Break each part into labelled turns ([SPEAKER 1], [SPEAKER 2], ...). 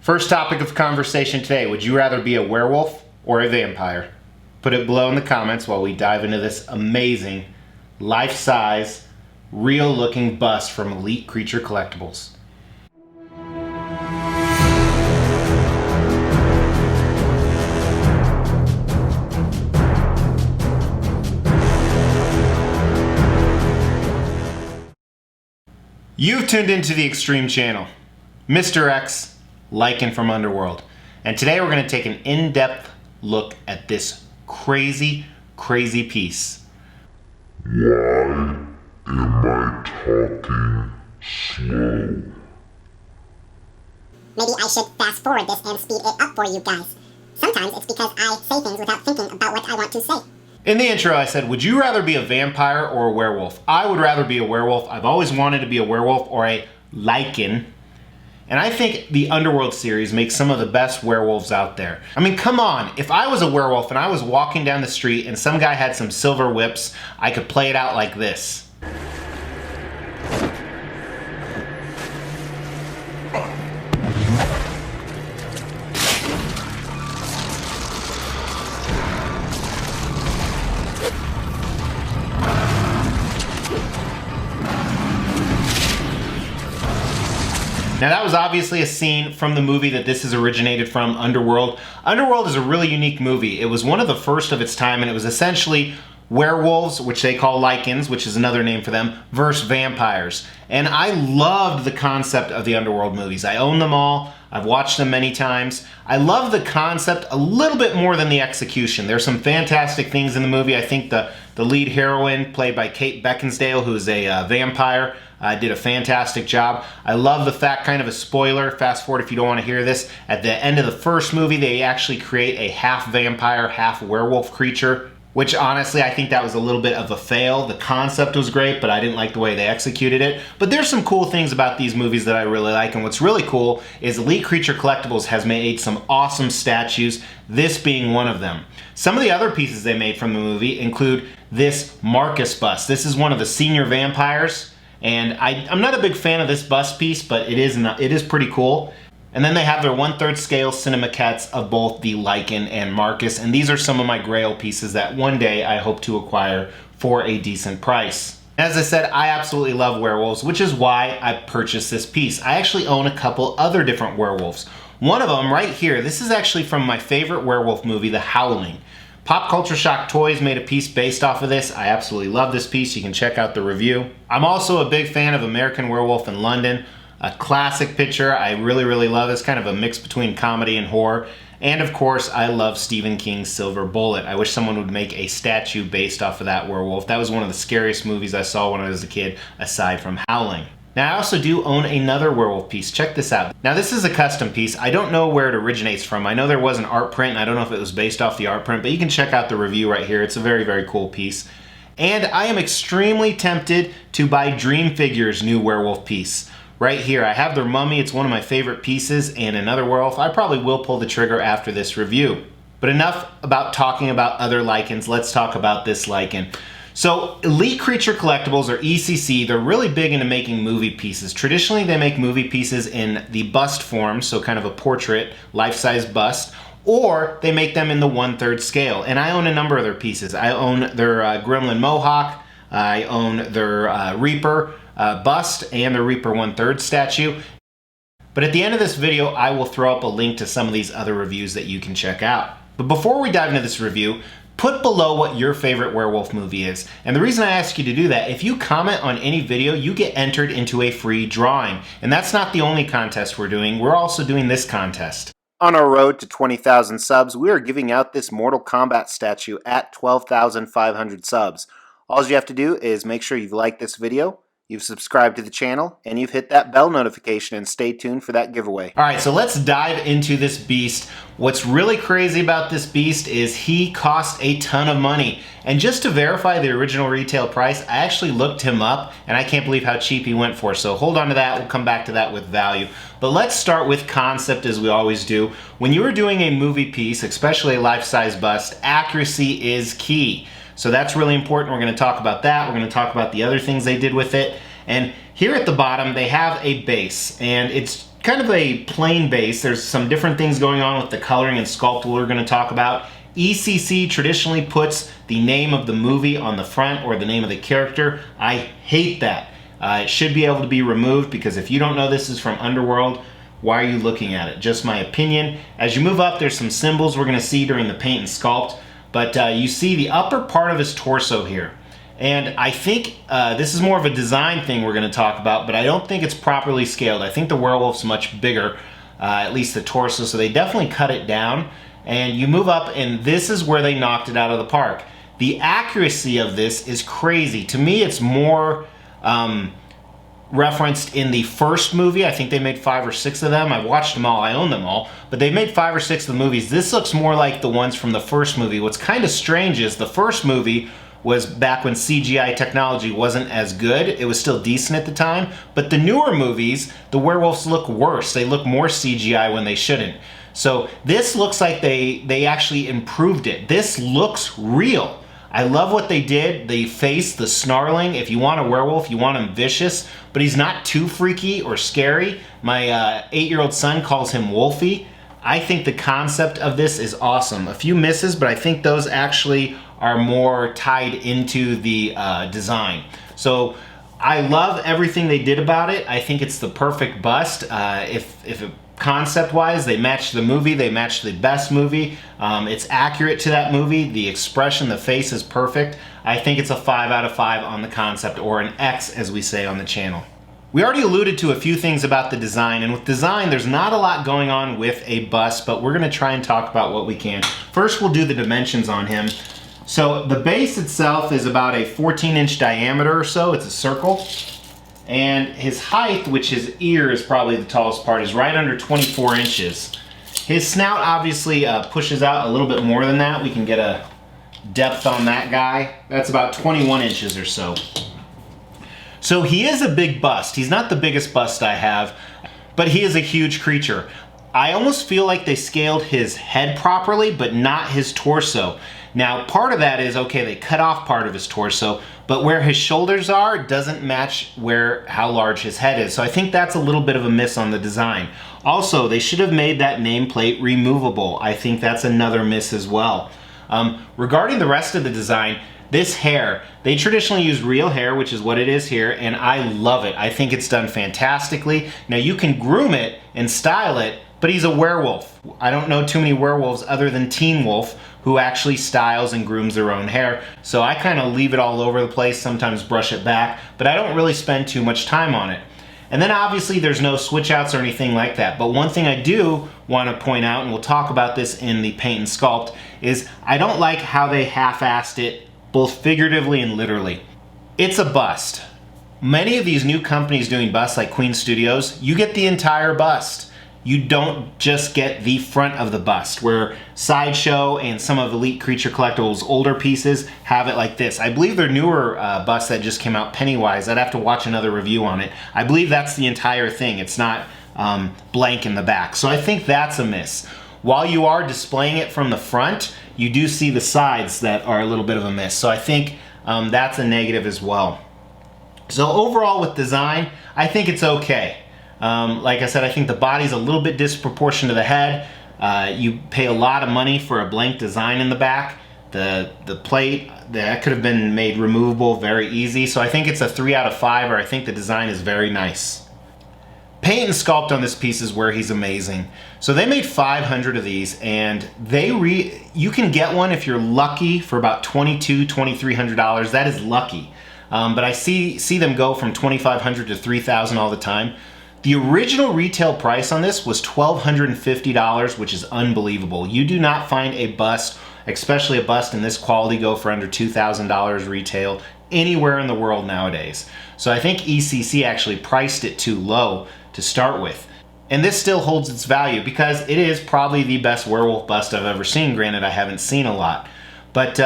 [SPEAKER 1] First topic of conversation today, would you rather be a werewolf or a vampire? Put it below in the comments while we dive into this amazing, life-size, real-looking bust from Elite Creature Collectibles. You've tuned into the Extreme Channel. Mr. X, Lycan from Underworld. And today we're going to take an in-depth look at this crazy, crazy piece.
[SPEAKER 2] Why am I talking slow?
[SPEAKER 3] Maybe I should fast forward this and speed it up for you guys. Sometimes it's because I say things without thinking about what I want to say.
[SPEAKER 1] In the intro I said, would you rather be a vampire or a werewolf? I would rather be a werewolf. I've always wanted to be a werewolf or a Lycan. And I think the Underworld series makes some of the best werewolves out there. I mean, come on, if I was a werewolf and I was walking down the street and some guy had some silver whips, I could play it out like this. Now that was obviously a scene from the movie that this is originated from, Underworld. Underworld is a really unique movie. It was one of the first of its time, and it was essentially werewolves, which they call Lycans, which is another name for them, versus vampires. And I loved the concept of the Underworld movies. I own them all. I've watched them many times. I love the concept a little bit more than the execution. There's some fantastic things in the movie. I think the lead heroine, played by Kate Beckinsale, who's a vampire, did a fantastic job. I love the fact, kind of a spoiler, fast forward if you don't want to hear this, at the end of the first movie they actually create a half vampire, half werewolf creature, which honestly I think that was a little bit of a fail. The concept was great, but I didn't like the way they executed it. But there's some cool things about these movies that I really like, and what's really cool is Elite Creature Collectibles has made some awesome statues, this being one of them. Some of the other pieces they made from the movie include this Marcus bust. This is one of the senior vampires. And I'm not a big fan of this bust piece, but it is pretty cool. And then they have their 1/3 scale cinemaquettes of both the Lycan and Marcus, and these are some of my grail pieces that one day I hope to acquire for a decent price. As I said, I absolutely love werewolves, which is why I purchased this piece. I actually own a couple other different werewolves. One of them right here, this is actually from my favorite werewolf movie, The Howling. Pop Culture Shock Toys made a piece based off of this. I absolutely love this piece. You can check out the review. I'm also a big fan of American Werewolf in London. A classic picture I really, really love. It's kind of a mix between comedy and horror. And of course, I love Stephen King's Silver Bullet. I wish someone would make a statue based off of that werewolf. That was one of the scariest movies I saw when I was a kid, aside from Howling. Now I also do own another werewolf piece. Check this out. Now this is a custom piece. I don't know where it originates from. I know there was an art print, and I don't know if it was based off the art print, but you can check out the review right here. It's a very, very cool piece. And I am extremely tempted to buy Dream Figure's new werewolf piece. Right here, I have their mummy. It's one of my favorite pieces, and another werewolf. I probably will pull the trigger after this review. But enough about talking about other Lycans. Let's talk about this Lycan. So Elite Creature Collectibles, or ECC, they're really big into making movie pieces. Traditionally, they make movie pieces in the bust form, so kind of a portrait, life-size bust, or they make them in the 1/3 scale. And I own a number of their pieces. I own their Gremlin Mohawk, I own their Reaper bust, and their Reaper 1/3 statue. But at the end of this video, I will throw up a link to some of these other reviews that you can check out. But before we dive into this review, put below what your favorite werewolf movie is. And the reason I ask you to do that, if you comment on any video, you get entered into a free drawing. And that's not the only contest we're doing. We're also doing this contest. On our road to 20,000 subs, we are giving out this Mortal Kombat statue at 12,500 subs. All you have to do is make sure you've liked this video, you've subscribed to the channel, and you've hit that bell notification, and stay tuned for that giveaway. All right, so let's dive into this beast. What's really crazy about this beast is he cost a ton of money. And just to verify the original retail price, I actually looked him up, and I can't believe how cheap he went for. So hold on to that, we'll come back to that with value. But let's start with concept, as we always do. When you are doing a movie piece, especially a life-size bust, accuracy is key. So that's really important. We're going to talk about that. We're going to talk about the other things they did with it. And here at the bottom, they have a base, and it's kind of a plain base. There's some different things going on with the coloring and sculpt we're going to talk about. ECC traditionally puts the name of the movie on the front or the name of the character. I hate that. It should be able to be removed, because if you don't know this is from Underworld, why are you looking at it? Just my opinion. As you move up, there's some symbols we're going to see during the paint and sculpt, but you see the upper part of his torso here. And I think this is more of a design thing we're going to talk about, but I don't think it's properly scaled. I think the werewolf's much bigger, at least the torso, so they definitely cut it down. And you move up, and this is where they knocked it out of the park. The accuracy of this is crazy. To me, it's more referenced in the first movie. I think they made 5 or 6 of them. I watched them all. I own them all. But they made 5 or 6 of the movies. This looks more like the ones from the first movie. What's kind of strange is the first movie was back when CGI technology wasn't as good. It was still decent at the time. But the newer movies, the werewolves look worse. They look more CGI when they shouldn't. So this looks like they actually improved it. This looks real. I love what they did. The face, the snarling. If you want a werewolf, you want him vicious, but he's not too freaky or scary. My 8-year-old son calls him Wolfie. I think the concept of this is awesome. A few misses, but I think those actually are more tied into the design. So I love everything they did about it. I think it's the perfect bust. If concept-wise, they match the movie, they match the best movie. It's accurate to that movie. The expression, the face is perfect. I think it's a 5 out of 5 on the concept, or an X as we say on the channel. We already alluded to a few things about the design, and with design, there's not a lot going on with a bust, but we're gonna try and talk about what we can. First, we'll do the dimensions on him. So the base itself is about a 14-inch diameter or so. It's a circle. And his height, which his ear is probably the tallest part, is right under 24 inches. His snout obviously pushes out a little bit more than that. We can get a depth on that guy. That's about 21 inches or so. So he is a big bust. He's not the biggest bust I have, but he is a huge creature. I almost feel like they scaled his head properly, but not his torso. Now, part of that is, okay, they cut off part of his torso, but where his shoulders are doesn't match how large his head is. So I think that's a little bit of a miss on the design. Also, they should have made that nameplate removable. I think that's another miss as well. Regarding the rest of the design, this hair, they traditionally use real hair, which is what it is here, and I love it. I think it's done fantastically. Now, you can groom it and style it, but he's a werewolf. I don't know too many werewolves other than Teen Wolf who actually styles and grooms their own hair. So I kind of leave it all over the place, sometimes brush it back, but I don't really spend too much time on it. And then obviously there's no switch outs or anything like that. But one thing I do want to point out, and we'll talk about this in the paint and sculpt, is I don't like how they half-assed it, both figuratively and literally. It's a bust. Many of these new companies doing busts like Queen Studios, you get the entire bust. You don't just get the front of the bust, where Sideshow and some of Elite Creature Collectibles' older pieces have it like this. I believe their newer bust that just came out, Pennywise, I'd have to watch another review on it. I believe that's the entire thing. It's not blank in the back. So I think that's a miss. While you are displaying it from the front, you do see the sides that are a little bit of a miss. So I think that's a negative as well. So overall with design, I think it's okay. Like I said, I think the body's a little bit disproportionate to the head. You pay a lot of money for a blank design in the back. The plate, that could have been made removable very easy. So I think it's a 3 out of 5, or I think the design is very nice. Paint and sculpt on this piece is where he's amazing. So they made 500 of these, and you can get one if you're lucky for about $2,200, $2,300. That is lucky. But I see them go from $2,500 to $3,000 all the time. The original retail price on this was $1,250, which is unbelievable. You do not find a bust, especially a bust in this quality, go for under $2,000 retail anywhere in the world nowadays. So I think ECC actually priced it too low to start with. And this still holds its value because it is probably the best werewolf bust I've ever seen. Granted, I haven't seen a lot. But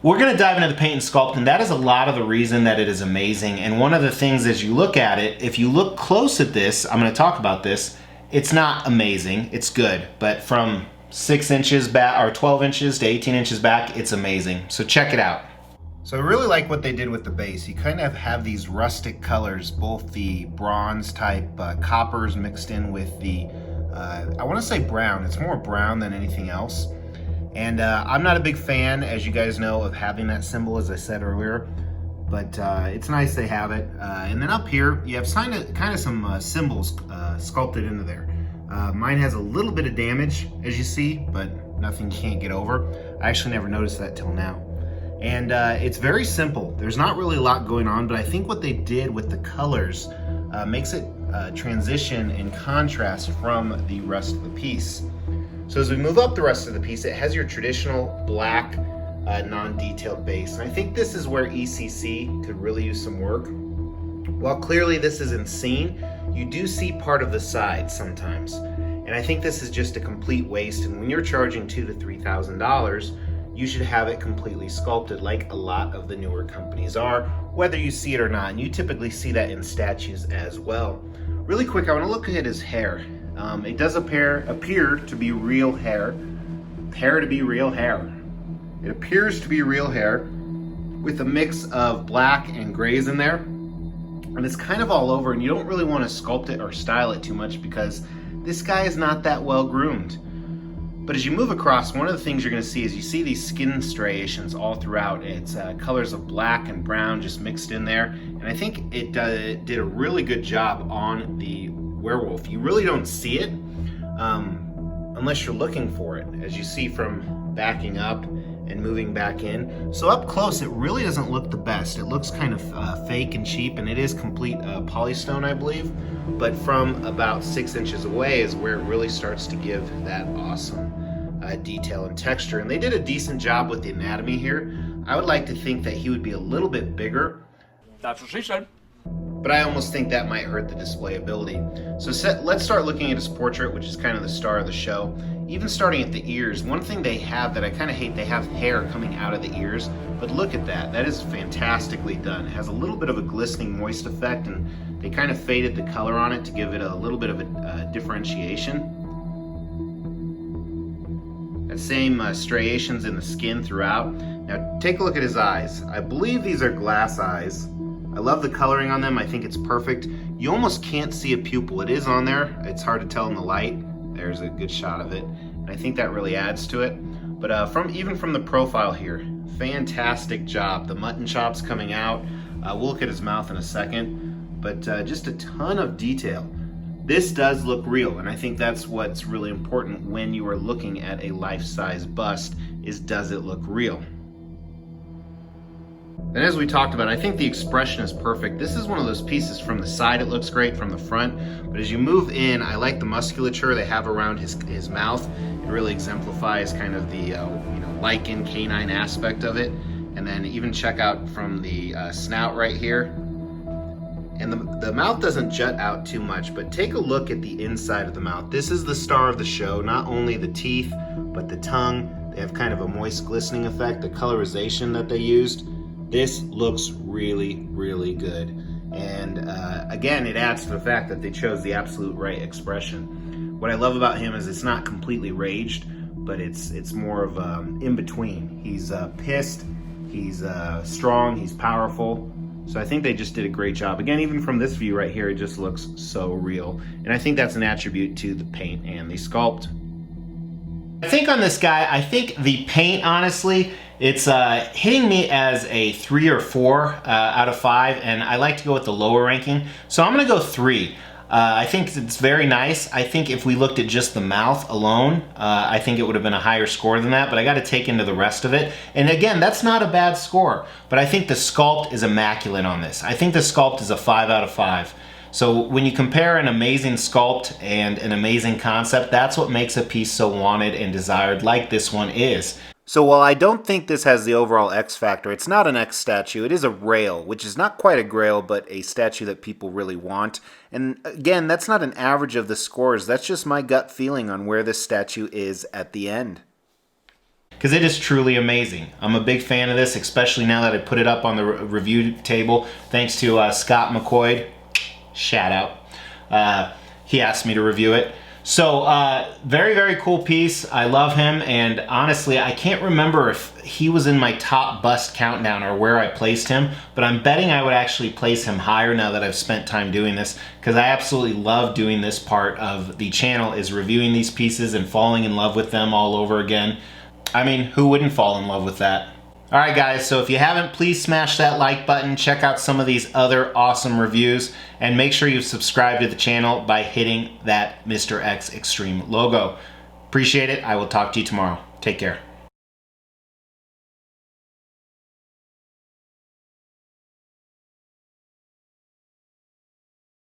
[SPEAKER 1] we're going to dive into the paint and sculpt, and that is a lot of the reason that it is amazing. And one of the things as you look at it, if you look close at this, I'm going to talk about this, it's not amazing, it's good. But from 6 inches back, or 12 inches to 18 inches back, it's amazing. So check it out. So I really like what they did with the base. You kind of have these rustic colors, both the bronze type coppers mixed in with the, I want to say brown. It's more brown than anything else. And I'm not a big fan, as you guys know, of having that symbol, as I said earlier. But it's nice they have it. And then up here, you have kind of some symbols sculpted into there. Mine has a little bit of damage, as you see, but nothing you can't get over. I actually never noticed that till now. And it's very simple. There's not really a lot going on, but I think what they did with the colors makes it transition in contrast from the rest of the piece. So as we move up the rest of the piece, it has your traditional black non-detailed base. And I think this is where ECC could really use some work. While clearly this isn't seen, you do see part of the side sometimes. And I think this is just a complete waste. And when you're charging $2,000 to $3,000, you should have it completely sculpted like a lot of the newer companies are, whether you see it or not. And you typically see that in statues as well. Really quick, I want to look at his hair. It does appear to be real hair. It appears to be real hair with a mix of black and grays in there. And it's kind of all over, and you don't really want to sculpt it or style it too much because this guy is not that well groomed. But as you move across, one of the things you're going to see is you see these skin striations all throughout. It's colors of black and brown just mixed in there. And I think it did a really good job on the werewolf. You really don't see it unless you're looking for it, as you see from backing up and moving back in. So up close, it really doesn't look the best. It looks kind of fake and cheap, and it is complete polystone, I believe. But from about 6 inches away is where it really starts to give that awesome detail and texture. And they did a decent job with the anatomy here. I would like to think that he would be a little bit bigger.
[SPEAKER 4] That's what she said.
[SPEAKER 1] But I almost think that might hurt the displayability. So let's start looking at his portrait, which is kind of the star of the show. Even starting at the ears, one thing they have that I kind of hate, they have hair coming out of the ears, but look at that. That is fantastically done. It has a little bit of a glistening moist effect, and they kind of faded the color on it to give it a little bit of a differentiation. That same striations in the skin throughout. Now take a look at his eyes. I believe these are glass eyes. I love the coloring on them. I think it's perfect. You almost can't see a pupil. It is on there. It's hard to tell in the light. There's a good shot of it. And I think that really adds to it. But even from the profile here, fantastic job. The mutton chops coming out. We'll look at his mouth in a second. But just a ton of detail. This does look real, and I think that's what's really important when you are looking at a life-size bust, is does it look real? And as we talked about, I think the expression is perfect. This is one of those pieces from the side, it looks great from the front, but as you move in, I like the musculature they have around his mouth. It really exemplifies kind of the Lycan canine aspect of it. And then even check out from the snout right here. And the mouth doesn't jut out too much, but take a look at the inside of the mouth. This is the star of the show, not only the teeth, but the tongue. They have kind of a moist glistening effect, the colorization that they used. This looks really, really good. And again, it adds to the fact that they chose the absolute right expression. What I love about him is it's not completely raged, but it's more of in between. He's pissed, he's strong, he's powerful. So I think they just did a great job. Again, even from this view right here, it just looks so real. And I think that's an attribute to the paint and the sculpt. I think on this guy, I think the paint, honestly, it's hitting me as a 3 or 4 out of 5, and I like to go with the lower ranking. So I'm gonna go 3. I think it's very nice. I think if we looked at just the mouth alone, I think it would have been a higher score than that, but I got to take into the rest of it. And again, that's not a bad score, but I think the sculpt is immaculate on this. I think the sculpt is a 5 out of 5. So when you compare an amazing sculpt and an amazing concept, that's what makes a piece so wanted and desired, like this one is. So while I don't think this has the overall X factor, it's not an X statue, it is a rail, which is not quite a grail, but a statue that people really want. And again, that's not an average of the scores, that's just my gut feeling on where this statue is at the end. Because it is truly amazing. I'm a big fan of this, especially now that I put it up on the review table, thanks to Scott McCoy, shout out. He asked me to review it. So very, very cool piece. I love him, and honestly, I can't remember if he was in my top bust countdown or where I placed him, but I'm betting I would actually place him higher now that I've spent time doing this, because I absolutely love doing this part of the channel, is reviewing these pieces and falling in love with them all over again. I mean, who wouldn't fall in love with that? Alright guys, so if you haven't, please smash that like button, check out some of these other awesome reviews, and make sure you subscribe to the channel by hitting that Mr. X Extreme logo. Appreciate it. I will talk to you tomorrow. Take care.